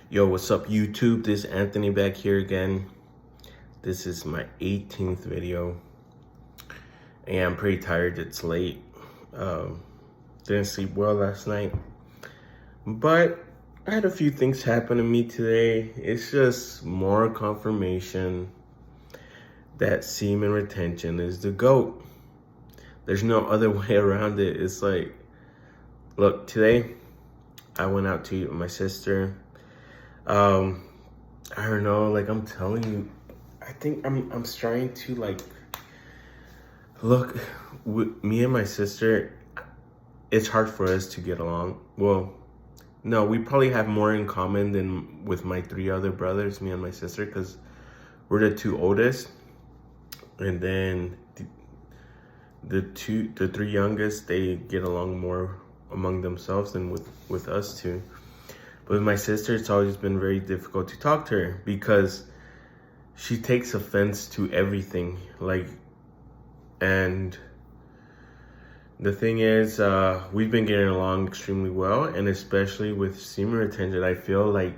Yo, what's up YouTube? This is Anthony back here again. This is my 18th video. And I'm pretty tired, it's late. Didn't sleep well last night. But I had a few things happen to me today. It's just more confirmation that semen retention is the GOAT. There's no other way around it. It's like, look, today I went out to eat with my sister. I don't know, like I'm telling you, I think I'm trying to like look with me and my sister. It's hard for us to get along. Well, no, we probably have more in common than with my three other brothers, me and my sister, because we're the two oldest, and then the three youngest, they get along more among themselves than with us two. But with my sister, it's always been very difficult to talk to her because she takes offense to everything. And the thing is, we've been getting along extremely well, and especially with semen retention, I feel like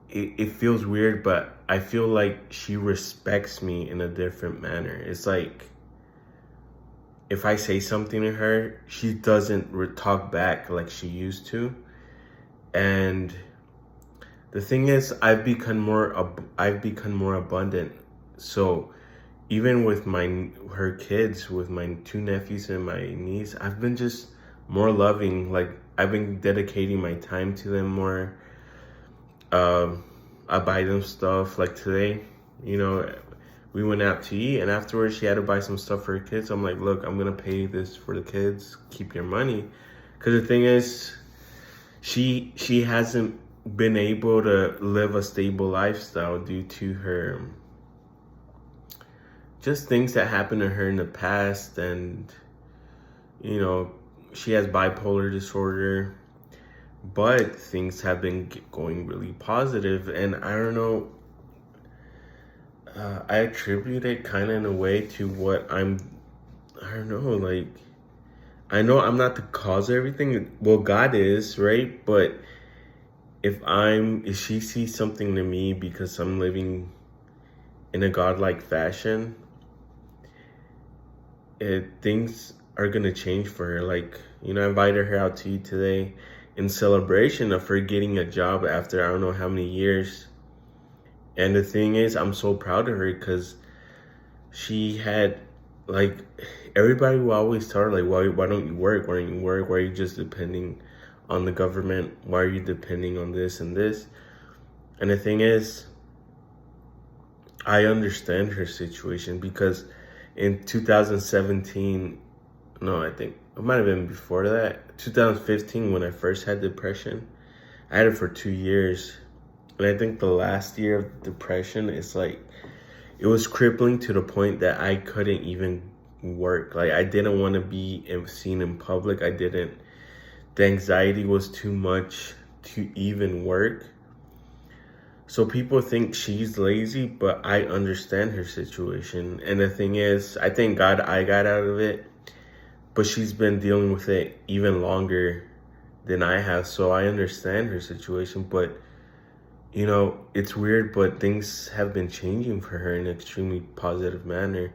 it feels weird, but I feel like she respects me in a different manner. It's like, if I say something to her, she doesn't talk back like she used to. And the thing is, I've become more abundant. So even with her kids, with my two nephews and my niece, I've been just more loving. Like, I've been dedicating my time to them more. I buy them stuff. Like today, we went out to eat, and afterwards she had to buy some stuff for her kids. I'm like, look, I'm gonna pay this for the kids. Keep your money, because the thing is, she hasn't been able to live a stable lifestyle due to her just things that happened to her in the past, and she has bipolar disorder. But things have been going really positive, and I don't know. I attribute it kind of in a way to what I don't know, like, I know I'm not the cause of everything. Well, God is, right? But if she sees something to me because I'm living in a godlike fashion, things are going to change for her. Like, I invited her out to eat today in celebration of her getting a job after I don't know how many years. And the thing is, I'm so proud of her because she had, like, everybody will always tell her, like, why don't you work? Why don't you work? Why are you just depending on the government? Why are you depending on this and this? And the thing is, I understand her situation because in 2017, no, I think it might have been before that, 2015, when I first had depression, I had it for 2 years. And I think the last year of depression, it's like, it was crippling to the point that I couldn't even work. Like, I didn't want to be seen in public. The anxiety was too much to even work. So people think she's lazy, but I understand her situation. And the thing is, I thank God I got out of it, but she's been dealing with it even longer than I have. So I understand her situation, but it's weird, but things have been changing for her in an extremely positive manner.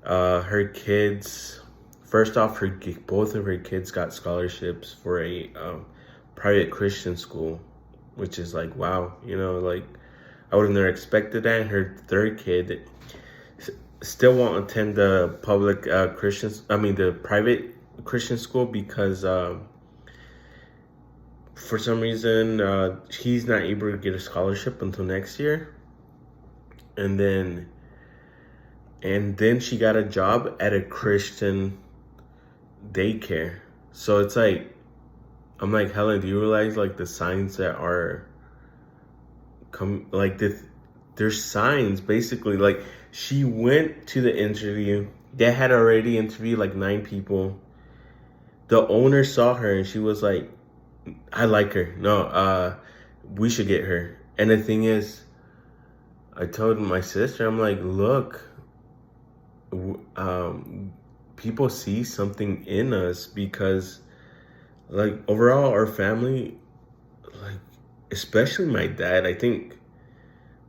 Her kids, first off, both of her kids got scholarships for a private Christian school, which is like, wow, like, I would have never expected that. And her third kid still won't attend the the private Christian school because for some reason, he's not able to get a scholarship until next year. And then she got a job at a Christian daycare. So it's like, I'm like, Helen, do you realize, like, the signs that are there's signs, basically. Like, she went to the interview. They had already interviewed like 9 people. The owner saw her and she was like, I like her. No, we should get her. And the thing is, I told my sister, I'm like, look, people see something in us because, like, overall, our family, especially my dad. I think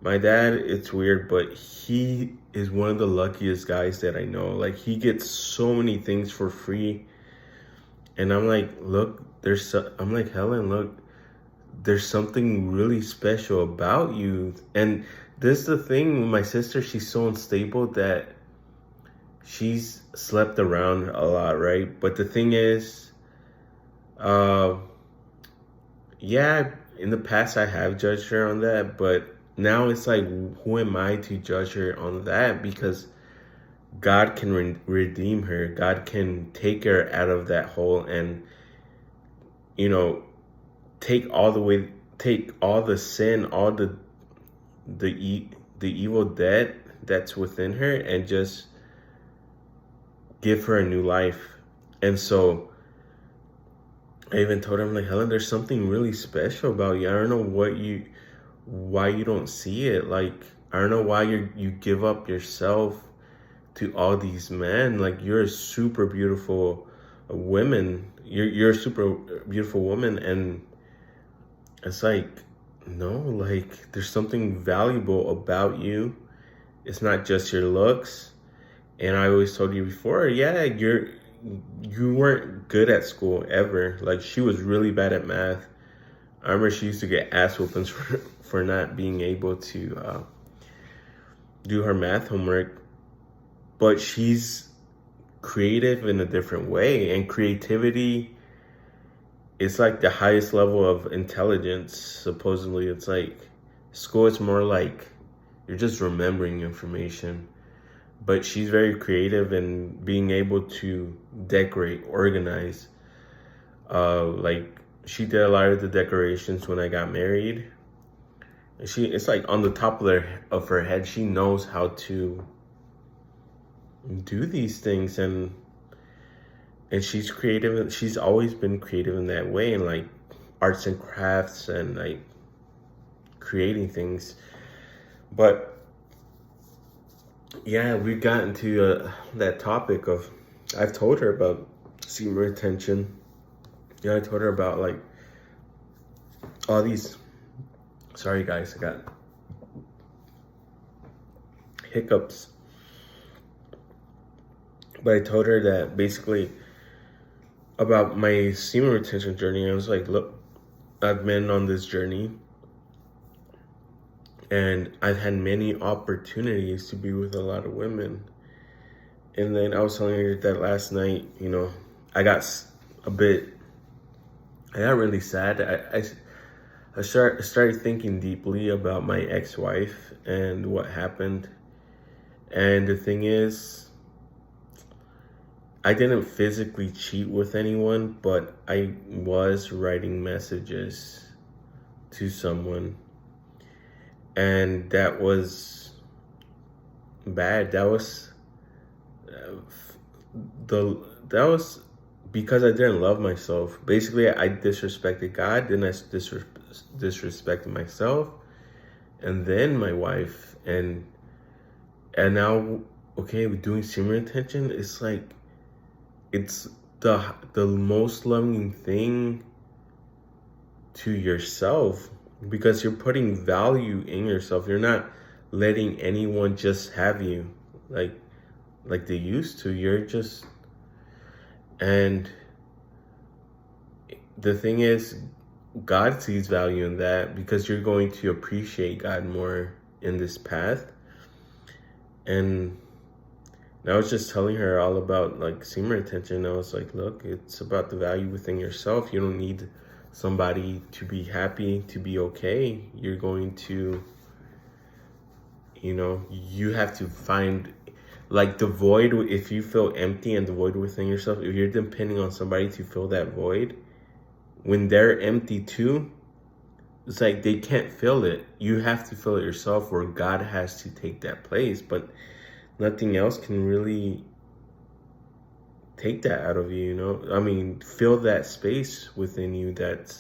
my dad, it's weird, but he is one of the luckiest guys that I know. Like, he gets so many things for free. And I'm like, look, I'm like, Helen, look, there's something really special about you. And this is the thing with my sister, she's so unstable that she's slept around a lot, right? But the thing is, uh, yeah, in the past I have judged her on that, but now it's like, who am I to judge her on that? Because God can redeem her. God can take her out of that hole and, you know, take all the sin, all the evil debt that's within her, and just give her a new life. And so I even told her, I'm like, Helen, there's something really special about you. I don't know why you don't see it. Like, I don't know why you give up yourself to all these men. Like, you're a super beautiful woman. You're a super beautiful woman. And it's like, no, like, there's something valuable about you. It's not just your looks. And I always told you before, yeah, you weren't good at school ever. Like, she was really bad at math. I remember she used to get ass whoopings for not being able to do her math homework. But she's creative in a different way. And creativity is like the highest level of intelligence, supposedly. It's like, school is more like you're just remembering information. But she's very creative in being able to decorate, organize. Like, she did a lot of the decorations when I got married. It's like on the top of her head. She knows how to do these things, and she's creative. She's always been creative in that way, and like arts and crafts and like creating things. But yeah, we've gotten to that topic of, I've told her about semen retention. Yeah, I told her about like all these, sorry guys, I got hiccups. But I told her that basically about my semen retention journey. I was like, look, I've been on this journey and I've had many opportunities to be with a lot of women. And then I was telling her that last night, you know, I got really sad. I started thinking deeply about my ex-wife and what happened. And the thing is, I didn't physically cheat with anyone, but I was writing messages to someone. And that was bad. That was because I didn't love myself. Basically, I disrespected God, then I disrespected myself, and then my wife, and now, okay, we're doing semen retention. It's like, it's the most loving thing to yourself, because you're putting value in yourself. You're not letting anyone just have you like they used to. You're just, and the thing is, God sees value in that, because you're going to appreciate God more in this path. And I was just telling her all about like semen retention. I was like, look, it's about the value within yourself. You don't need somebody to be happy, to be okay. You're going to, you know, you have to find like the void. If you feel empty and the void within yourself, if you're depending on somebody to fill that void, when they're empty too, it's like they can't fill it. You have to fill it yourself, where God has to take that place. But nothing else can really take that out of you, you know? I mean, fill that space within you that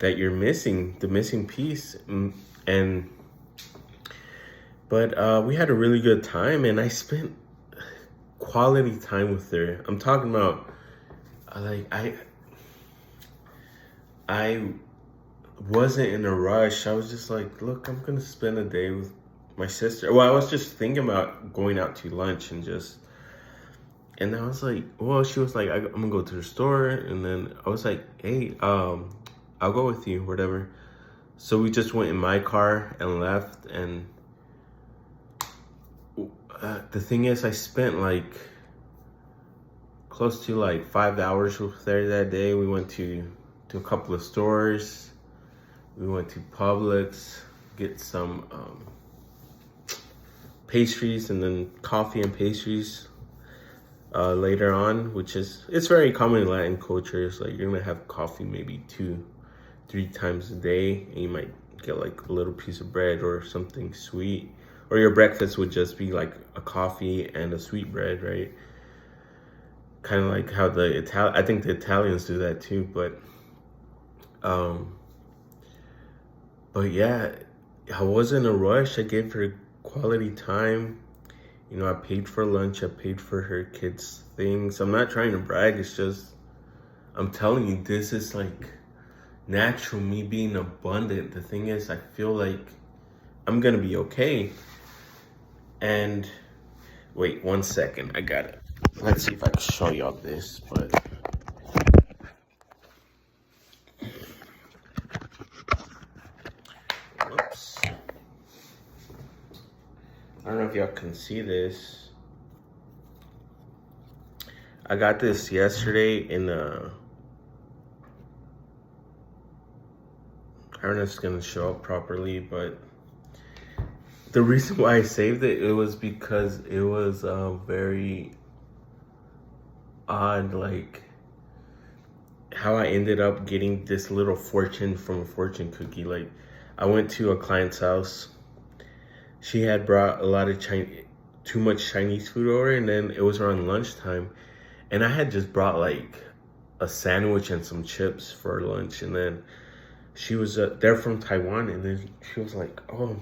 you're missing, the missing piece. But we had a really good time, and I spent quality time with her. I'm talking about, like, I wasn't in a rush. I was just like, look, I'm gonna spend a day with my sister. Well, I was just thinking about going out to lunch and I was like, well, she was like, I'm gonna go to the store, and then I was like, hey, I'll go with you, whatever. So we just went in my car and left, and the thing is, I spent like close to like 5 hours there that day. We went to a couple of stores. We went to Publix, get some pastries, and then coffee and pastries later on, which it's very common in Latin culture. It's like you're gonna have coffee maybe 2-3 times a day, and you might get like a little piece of bread or something sweet, or your breakfast would just be like a coffee and a sweet bread, right? Kind of like how I think the Italians do that too, but yeah, I wasn't in a rush. I gave her quality time. You know, I paid for lunch. I paid for her kids' things. I'm not trying to brag. It's just, I'm telling you, this is like natural, me being abundant. The thing is, I feel like I'm gonna be okay. And wait 1 second. I got it. Let's see if I can show y'all this, but whoops. I don't know if y'all can see this. I got this yesterday in I don't know if it's gonna show up properly, but the reason why I saved it was because it was very odd, like how I ended up getting this little fortune from a fortune cookie. Like, I went to a client's house. She had brought a lot of too much Chinese food over, and then it was around lunchtime, and I had just brought like a sandwich and some chips for lunch, and then she was they're from Taiwan, and then she was like, oh,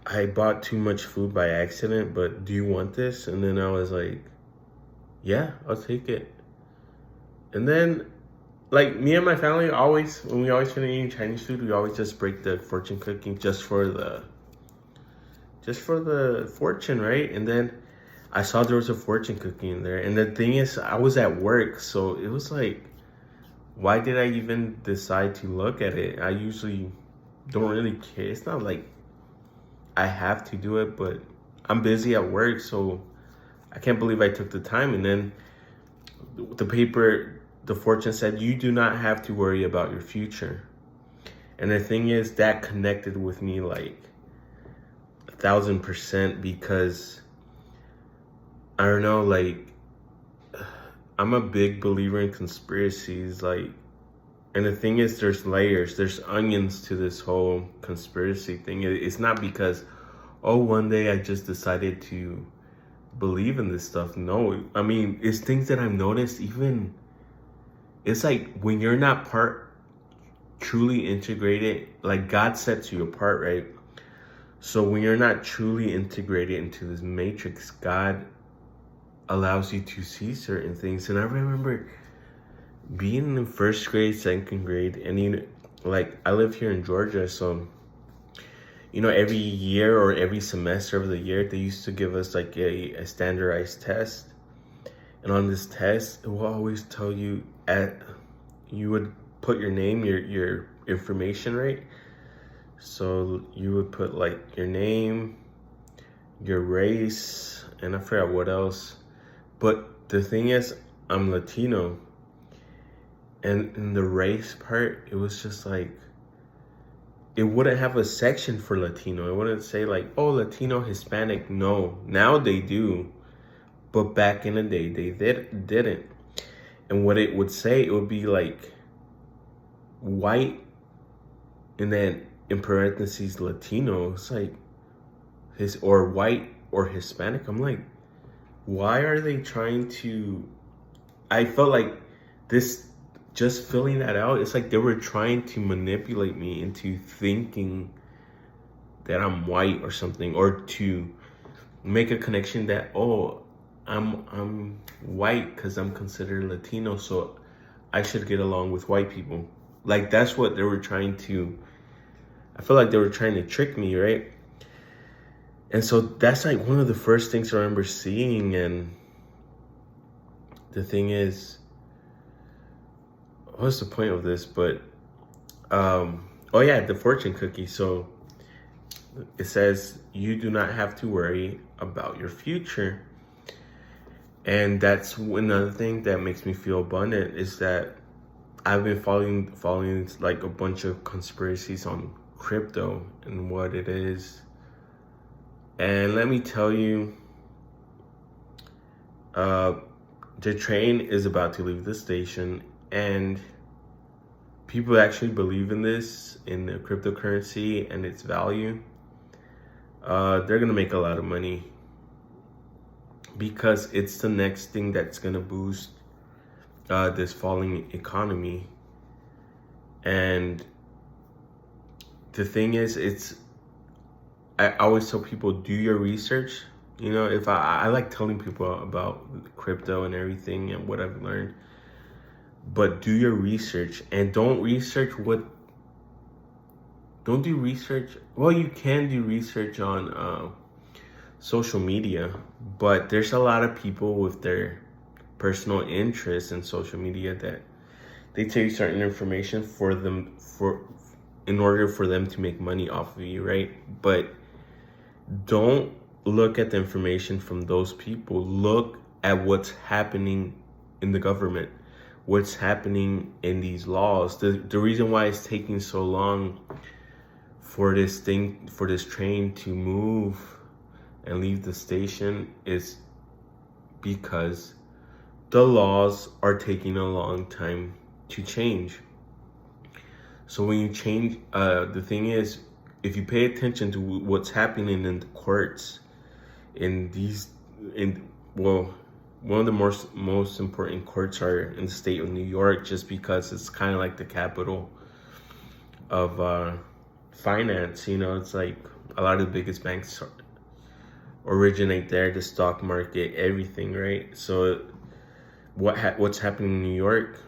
I bought too much food by accident, but do you want this? And then I was like, yeah, I'll take it. And then, like, me and my family always, when we always finish eating Chinese food, we always just break the fortune cookie just for the fortune, right? And then I saw there was a fortune cookie in there. And the thing is, I was at work, so it was like, why did I even decide to look at it? I usually don't really care. It's not like I have to do it, but I'm busy at work, so I can't believe I took the time. And then the fortune said, you do not have to worry about your future. And the thing is, that connected with me like 1,000%, because I don't know, like, I'm a big believer in conspiracies, like, and the thing is, there's layers, there's onions to this whole conspiracy thing. It's not because, oh, one day I just decided to believe in this stuff. No, I mean, it's things that I've noticed. Even, it's like when you're not truly integrated, like God sets you apart, right? So when you're not truly integrated into this matrix, God allows you to see certain things. And I remember being in first grade, second grade, and like, I live here in Georgia, so every year or every semester of the year, they used to give us like a standardized test. And on this test, it will always tell you you would put your name, your information, right? So you would put like your name, your race, and I forgot what else. But the thing is, I'm Latino. And in the race part, it was just like, it wouldn't have a section for Latino. It wouldn't say like, oh, Latino, Hispanic. No, now they do. But back in the day, they didn't. And what it would say, it would be like white, and then in parentheses, Latino. It's like or white or Hispanic. I'm like, why are they trying to? I felt like this, just filling that out, it's like they were trying to manipulate me into thinking that I'm white or something, or to make a connection that, oh, I'm white because I'm considered Latino, so I should get along with white people. Like that's what they were trying to, I feel like they were trying to trick me, right? And so that's like one of the first things I remember seeing. And the thing is, what's the point of this? But oh yeah, the fortune cookie. So it says you do not have to worry about your future. And that's another thing that makes me feel abundant, is that I've been following like a bunch of conspiracies on crypto and what it is. And let me tell you, the train is about to leave the station, and people actually believe in this, in the cryptocurrency and its value. They're gonna make a lot of money because it's the next thing that's gonna boost this falling economy. And the thing is, I always tell people, do your research. You know, if I like telling people about crypto and everything and what I've learned, but do your research, and don't do research. Well, you can do research on social media, but there's a lot of people with their personal interests in social media that they tell you certain information in order for them to make money off of you, right? But don't look at the information from those people. Look at what's happening in the government, what's happening in these laws. The reason why it's taking so long for this train to move and leave the station is because the laws are taking a long time to change. So when you change, the thing is, if you pay attention to what's happening in the courts, one of the most important courts are in the state of New York, just because it's kind of like the capital of finance. You know, it's like a lot of the biggest banks originate there, the stock market, everything, right? So what's happening in New York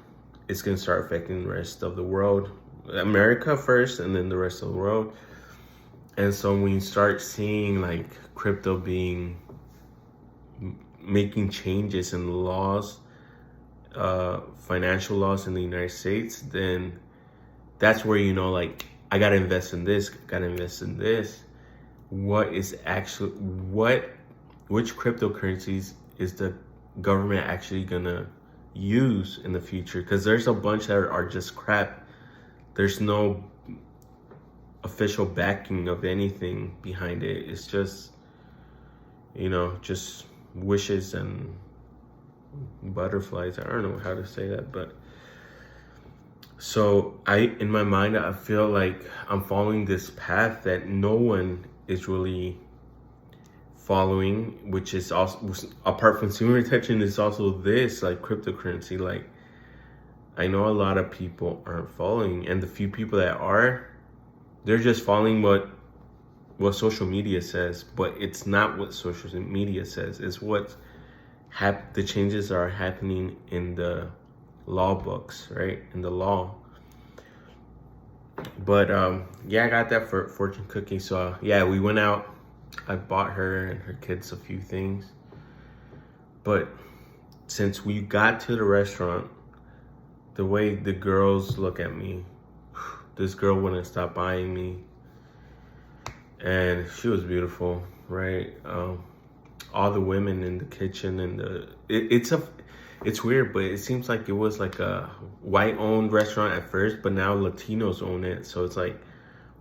is going to start affecting the rest of the world. America first, and then the rest of the world. And so when you start seeing like crypto making changes in the laws, financial laws in the United States, then that's where you know, like, I gotta invest in this, gotta invest in this. Which cryptocurrencies is the government actually gonna use in the future? Because there's a bunch that are just crap. There's no official backing of anything behind it. It's just, you know, just wishes and butterflies. I don't know how to say that, but so in my mind, I feel like I'm following this path that no one is really following, which is also, apart from consumer attention, is also this, like, cryptocurrency. Like, I know a lot of people aren't following, and the few people that are, they're just following what social media says. But it's not what social media says. It's what the changes are happening in the law books, right? In the law. But yeah, I got that for fortune cookie. So yeah, we went out. I bought her and her kids a few things. But since we got to the restaurant, the way the girls look at me, this girl wouldn't stop eyeing me. And she was beautiful, right? All the women in the kitchen and it's weird, but it seems like it was like a white-owned restaurant at first, but now Latinos own it. So it's like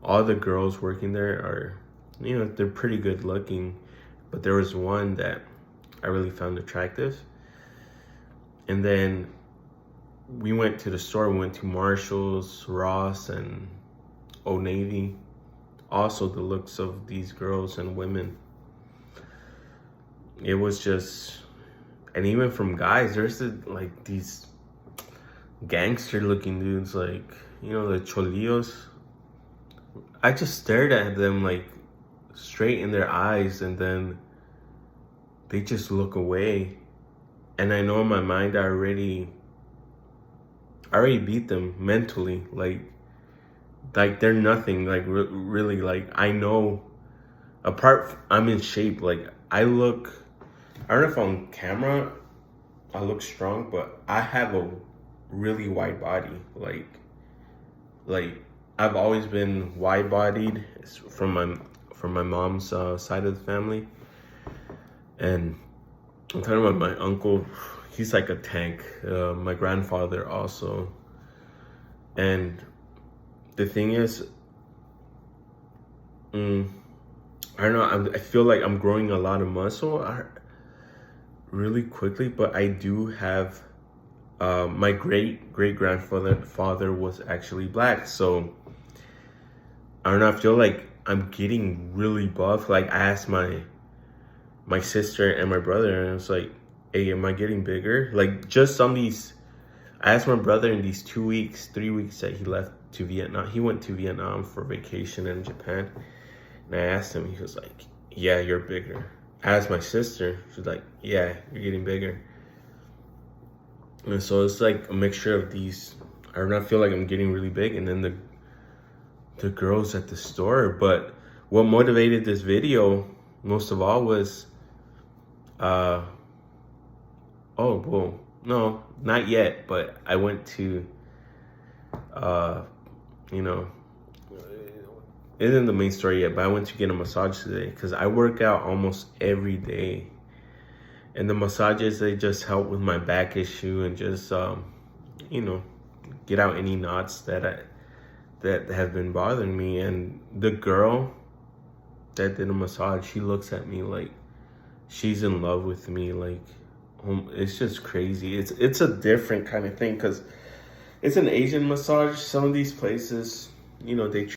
all the girls working there are, you know, they're pretty good looking. But there was one that I really found attractive. And then we went to the store. We went to Marshall's, Ross, and Old Navy. Also, the looks of these girls and women, it was just, and even from guys, there's like these gangster looking dudes, like, you know, the cholillos. I just stared at them like straight in their eyes, and then they just look away. And I know in my mind I I already beat them mentally. Like they're nothing. Like really, like I know. I'm in shape. Like I look. I don't know if on camera I look strong, but I have a really wide body. Like I've always been wide bodied from my mom's side of the family, and I'm talking about my uncle. He's like a tank. My grandfather also, and the thing is, I don't know. I feel like I'm growing a lot of muscle really quickly, but I do have. My great grandfather was actually black, so I don't know. I feel like I'm getting really buff. Like I asked my sister and my brother, and I was like, "Hey, am I getting bigger?" Like just on these. I asked my brother in these 2 weeks, 3 weeks that he left to Vietnam. He went to Vietnam for vacation in Japan. And I asked him, he was like, "Yeah, you're bigger." I asked my sister, she's like, "Yeah, you're getting bigger." And so it's like a mixture of these. I don't know, I feel like I'm getting really big, and then the girls at the store. But what motivated this video most of all was, oh well, no, not yet. But I went to, you know, it isn't the main story yet, but I went to get a massage today because I work out almost every day. And the massages, they just help with my back issue and just, you know, get out any knots that have been bothering me. And the girl that did a massage, she looks at me like she's in love with me. Like, it's just crazy. It's a different kind of thing because it's an Asian massage. Some of these places, you know, they